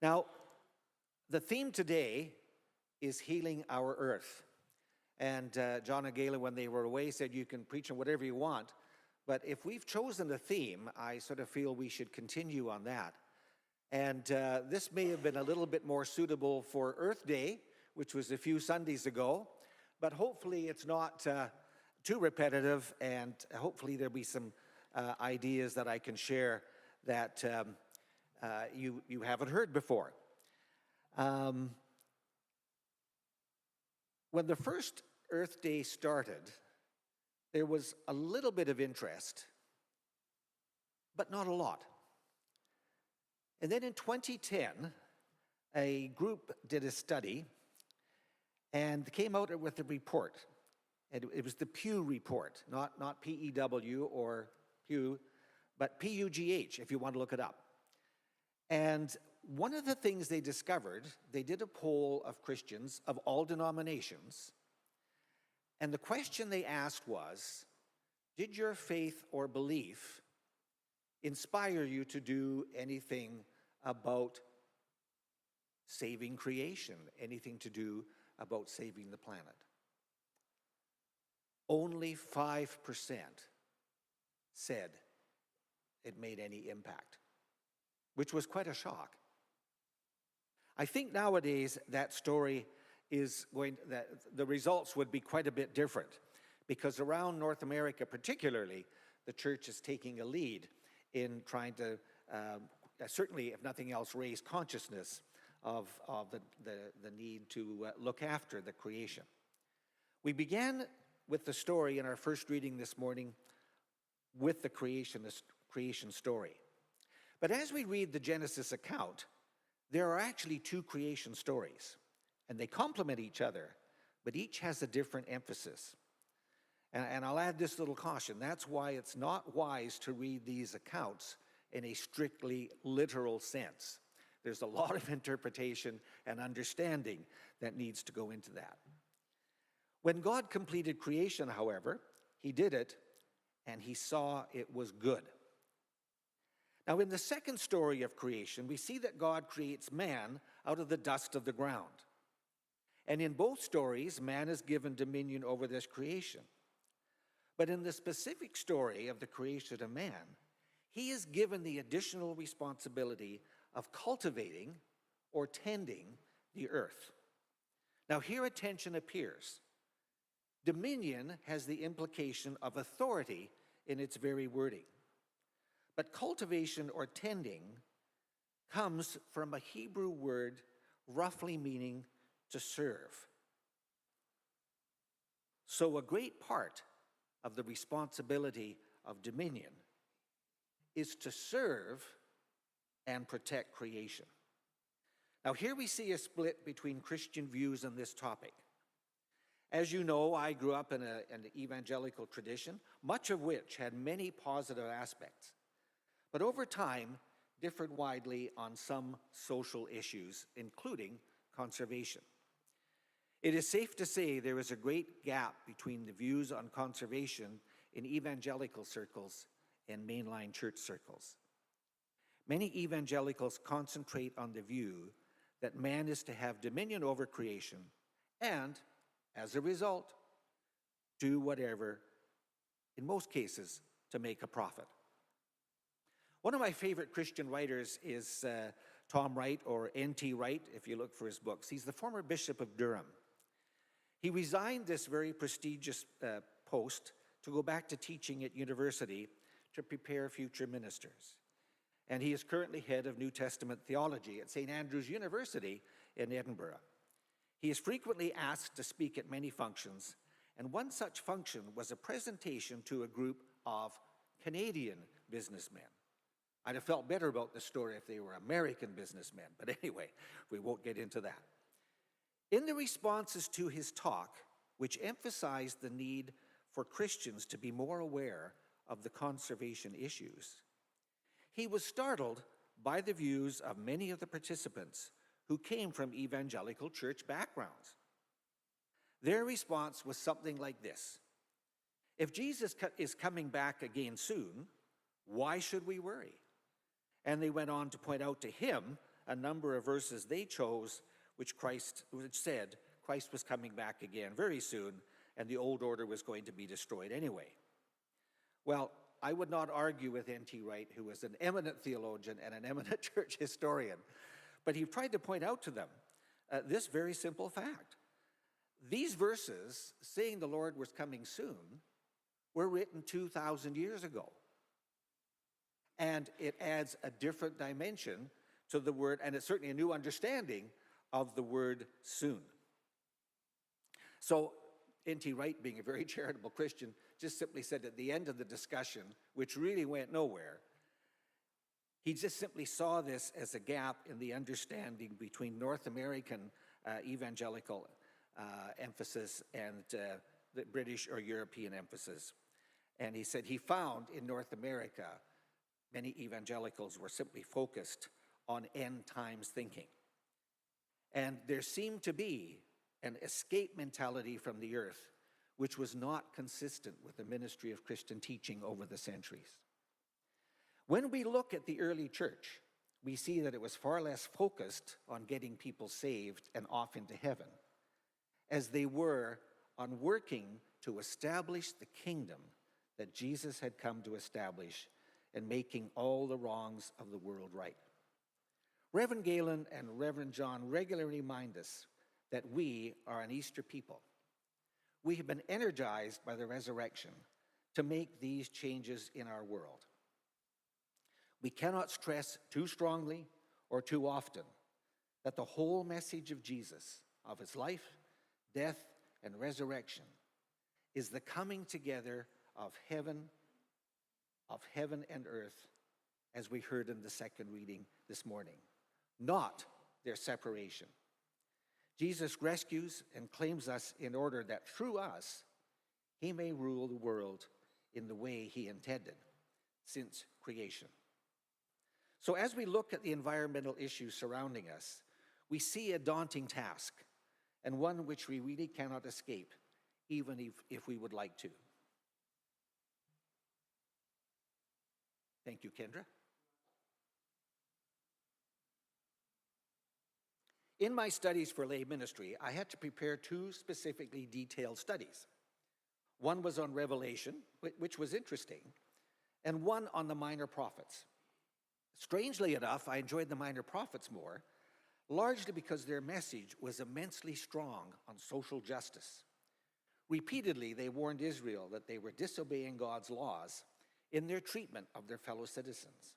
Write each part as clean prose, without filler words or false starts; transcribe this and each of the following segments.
Now, the theme today is healing our earth. And John and Gayla, when they were away, said you can preach on whatever you want. But if we've chosen a theme, I sort of feel we should continue on that. And this may have been a little bit more suitable for Earth Day, which was a few Sundays ago. But hopefully it's not too repetitive, and hopefully there'll be some ideas that I can share that you haven't heard before. When the first Earth Day started, there was a little bit of interest, but not a lot. And then in 2010, a group did a study and came out with a report. And it was the Pew report, not P-E-W or Pew, but P-U-G-H, if you want to look it up. And one of the things they discovered, they did a poll of Christians of all denominations, and the question they asked was, did your faith or belief inspire you to do anything about saving creation, anything to do about saving the planet? Only 5% said it made any impact, which was quite a shock. I think nowadays that story is that the results would be quite a bit different, because around North America particularly, the church is taking a lead in trying to, certainly if nothing else, raise consciousness of the need to look after the creation. We began with the story in our first reading this morning with the creation story. But as we read the Genesis account, there are actually two creation stories, and they complement each other, but each has a different emphasis. And I'll add this little caution. That's why it's not wise to read these accounts in a strictly literal sense. There's a lot of interpretation and understanding that needs to go into that. When God completed creation, however, he did it, and he saw it was good. Now, in the second story of creation, we see that God creates man out of the dust of the ground. And in both stories, man is given dominion over this creation. But in the specific story of the creation of man, he is given the additional responsibility of cultivating or tending the earth. Now, here a tension appears. Dominion has the implication of authority in its very wording. But cultivation or tending comes from a Hebrew word roughly meaning to serve. So a great part of the responsibility of dominion is to serve and protect creation. Now here we see a split between Christian views on this topic. As you know, I grew up in an evangelical tradition, much of which had many positive aspects, but over time differed widely on some social issues, including conservation. It is safe to say there is a great gap between the views on conservation in evangelical circles and mainline church circles. Many evangelicals concentrate on the view that man is to have dominion over creation and, as a result, do whatever, in most cases, to make a profit. One of my favorite Christian writers is Tom Wright, or N.T. Wright, if you look for his books. He's the former Bishop of Durham. He resigned this very prestigious post to go back to teaching at university to prepare future ministers. And he is currently head of New Testament theology at St. Andrews University in Edinburgh. He is frequently asked to speak at many functions, and one such function was a presentation to a group of Canadian businessmen. I'd have felt better about the story if they were American businessmen, but anyway, we won't get into that. In the responses to his talk, which emphasized the need for Christians to be more aware of the conservation issues, he was startled by the views of many of the participants who came from evangelical church backgrounds. Their response was something like this: if Jesus is coming back again soon, why should we worry? And they went on to point out to him a number of verses they chose which said Christ was coming back again very soon and the old order was going to be destroyed anyway. Well, I would not argue with N.T. Wright, who was an eminent theologian and an eminent church historian, but he tried to point out to them this very simple fact. These verses, saying the Lord was coming soon, were written 2,000 years ago. And it adds a different dimension to the word, and it's certainly a new understanding of the word soon. So N.T. Wright, being a very charitable Christian, just simply said at the end of the discussion, which really went nowhere, he just simply saw this as a gap in the understanding between North American evangelical emphasis and the British or European emphasis. And he said he found in North America many evangelicals were simply focused on end times thinking. And there seemed to be an escape mentality from the earth, which was not consistent with the ministry of Christian teaching over the centuries. When we look at the early church, we see that it was far less focused on getting people saved and off into heaven, as they were on working to establish the kingdom that Jesus had come to establish and making all the wrongs of the world right. Reverend Galen and Reverend John regularly remind us that we are an Easter people. We have been energized by the resurrection to make these changes in our world. We cannot stress too strongly or too often that the whole message of Jesus, of his life, death, and resurrection, is the coming together of heaven and earth, as we heard in the second reading this morning, not their separation. Jesus rescues and claims us in order that through us, he may rule the world in the way he intended since creation. So as we look at the environmental issues surrounding us, we see a daunting task, and one which we really cannot escape, even if we would like to. Thank you, Kendra. In my studies for lay ministry, I had to prepare two specifically detailed studies. One was on Revelation, which was interesting, and one on the minor prophets. Strangely enough, I enjoyed the minor prophets more, largely because their message was immensely strong on social justice. Repeatedly, they warned Israel that they were disobeying God's laws in their treatment of their fellow citizens.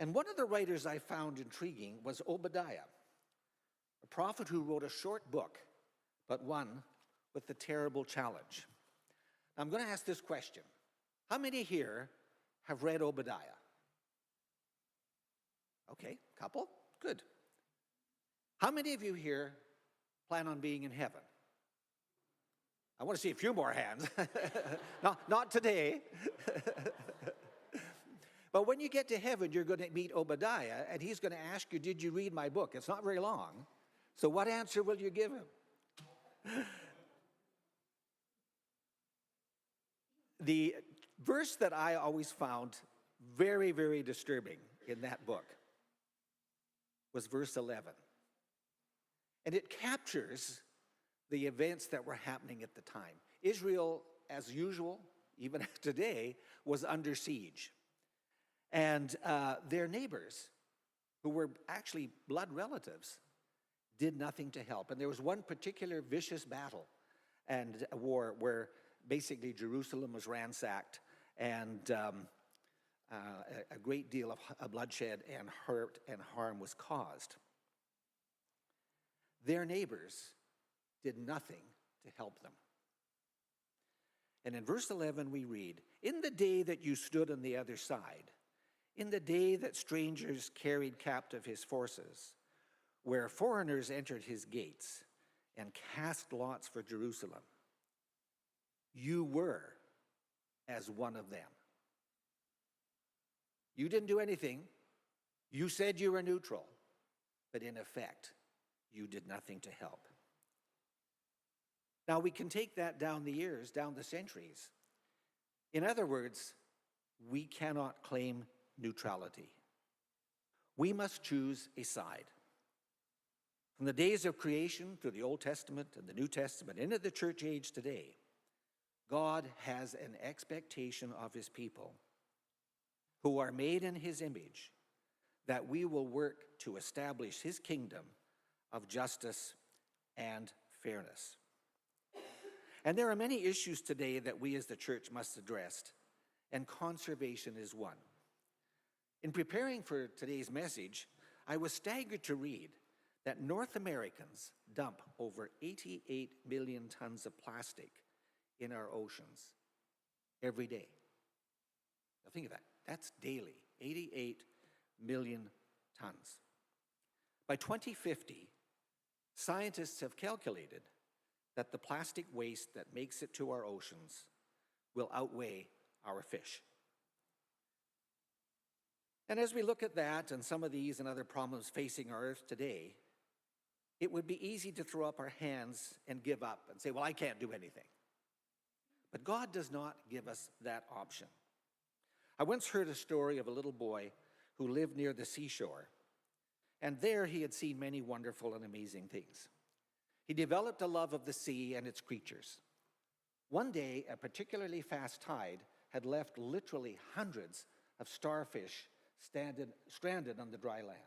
And one of the writers I found intriguing was Obadiah, a prophet who wrote a short book, but one with the terrible challenge. Now, I'm going to ask this question. How many here have read Obadiah? Okay, couple, good. How many of you here plan on being in heaven? I want to see a few more hands. Not today. But when you get to heaven, you're going to meet Obadiah, and he's going to ask you, did you read my book? It's not very long. So what answer will you give him? The verse that I always found very, very disturbing in that book was verse 11. And it captures the events that were happening at the time. Israel, as usual, even today, was under siege. And their neighbors, who were actually blood relatives, did nothing to help. And there was one particular vicious battle and a war where basically Jerusalem was ransacked and a great deal of bloodshed and hurt and harm was caused. Their neighbors did nothing to help them. And in verse 11 we read, "In the day that you stood on the other side, in the day that strangers carried captive his forces, where foreigners entered his gates and cast lots for Jerusalem, you were as one of them." You didn't do anything. You said you were neutral, but in effect, you did nothing to help. Now, we can take that down the years, down the centuries. In other words, we cannot claim neutrality. We must choose a side. From the days of creation through the Old Testament and the New Testament into the church age today, God has an expectation of his people who are made in his image that we will work to establish his kingdom of justice and fairness. And there are many issues today that we as the church must address, and conservation is one. In preparing for today's message, I was staggered to read that North Americans dump over 88 million tons of plastic in our oceans every day. Now think of that. That's daily, 88 million tons. By 2050, scientists have calculated that the plastic waste that makes it to our oceans will outweigh our fish. And as we look at that and some of these and other problems facing our earth today, it would be easy to throw up our hands and give up and say, well, I can't do anything. But God does not give us that option. I once heard a story of a little boy who lived near the seashore, and there he had seen many wonderful and amazing things. He developed a love of the sea and its creatures. One day, a particularly fast tide had left literally hundreds of starfish stranded on the dry land.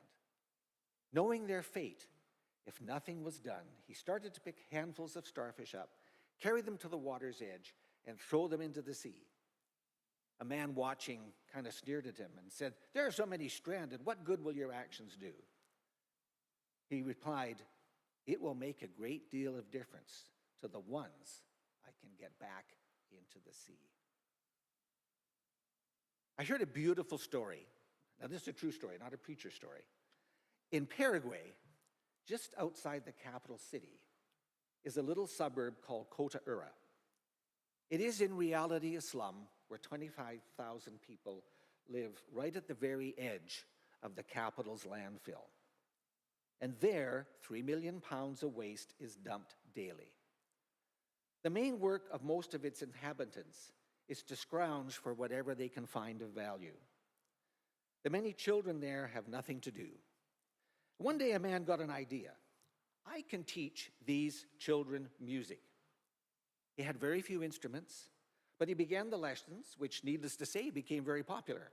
Knowing their fate, if nothing was done, he started to pick handfuls of starfish up, carry them to the water's edge, and throw them into the sea. A man watching kind of sneered at him and said, "There are so many stranded, what good will your actions do?" He replied, "It will make a great deal of difference to the ones I can get back into the sea." I heard a beautiful story. Now, this is a true story, not a preacher story. In Paraguay, just outside the capital city, is a little suburb called Kota Ura. It is in reality a slum where 25,000 people live right at the very edge of the capital's landfill. And there, 3 million pounds of waste is dumped daily. The main work of most of its inhabitants is to scrounge for whatever they can find of value. The many children there have nothing to do. One day a man got an idea. I can teach these children music. He had very few instruments, but he began the lessons, which, needless to say, became very popular.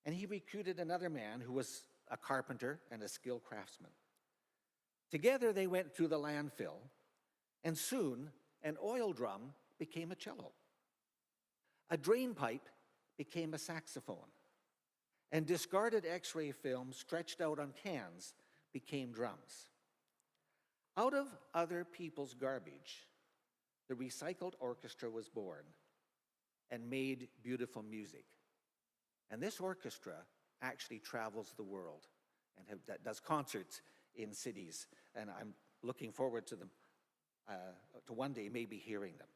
And he recruited another man who was a carpenter and a skilled craftsman. Together they went through the landfill, and soon an oil drum became a cello. A drain pipe became a saxophone, and discarded X-ray film stretched out on cans became drums. Out of other people's garbage, the recycled orchestra was born and made beautiful music. And this orchestra actually travels the world and that does concerts in cities. And I'm looking forward to them, to one day maybe hearing them.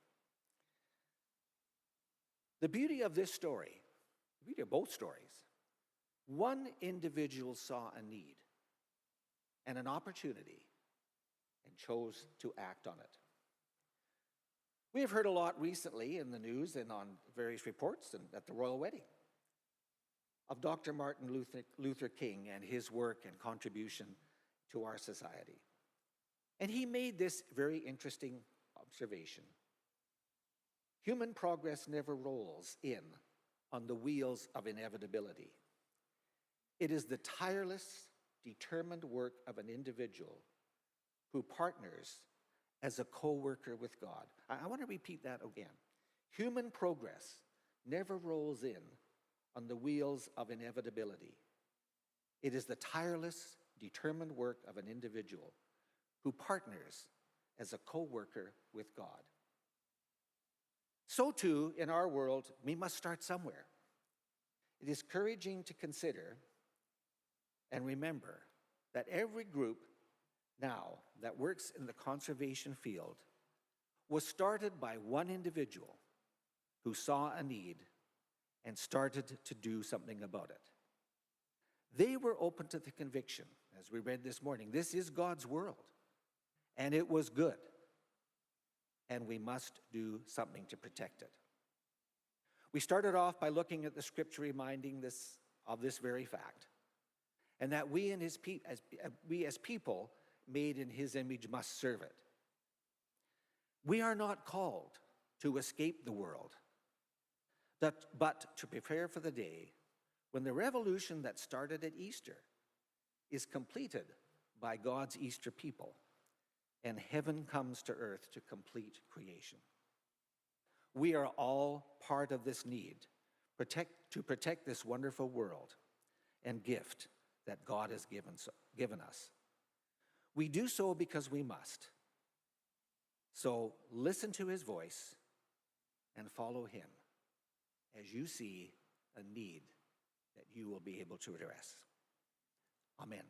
The beauty of this story, the beauty of both stories, one individual saw a need and an opportunity and chose to act on it. We have heard a lot recently in the news and on various reports and at the royal wedding of Dr. Martin Luther King and his work and contribution to our society. And he made this very interesting observation. Human progress never rolls in on the wheels of inevitability. It is the tireless, determined work of an individual who partners as a co-worker with God. I want to repeat that again. Human progress never rolls in on the wheels of inevitability. It is the tireless, determined work of an individual who partners as a co-worker with God. So too, in our world, we must start somewhere. It is encouraging to consider and remember that every group now that works in the conservation field was started by one individual who saw a need and started to do something about it. They were open to the conviction, as we read this morning, this is God's world, and it was good, and we must do something to protect it. We started off by looking at the scripture reminding us of this very fact. and that we as people made in his image must serve it. We are not called to escape the world, but to prepare for the day when the revolution that started at Easter is completed by God's Easter people, and heaven comes to earth to complete creation. We are all part of this need to protect this wonderful world and gift that God has given us. We do so because we must. So listen to his voice and follow him as you see a need that you will be able to address. Amen.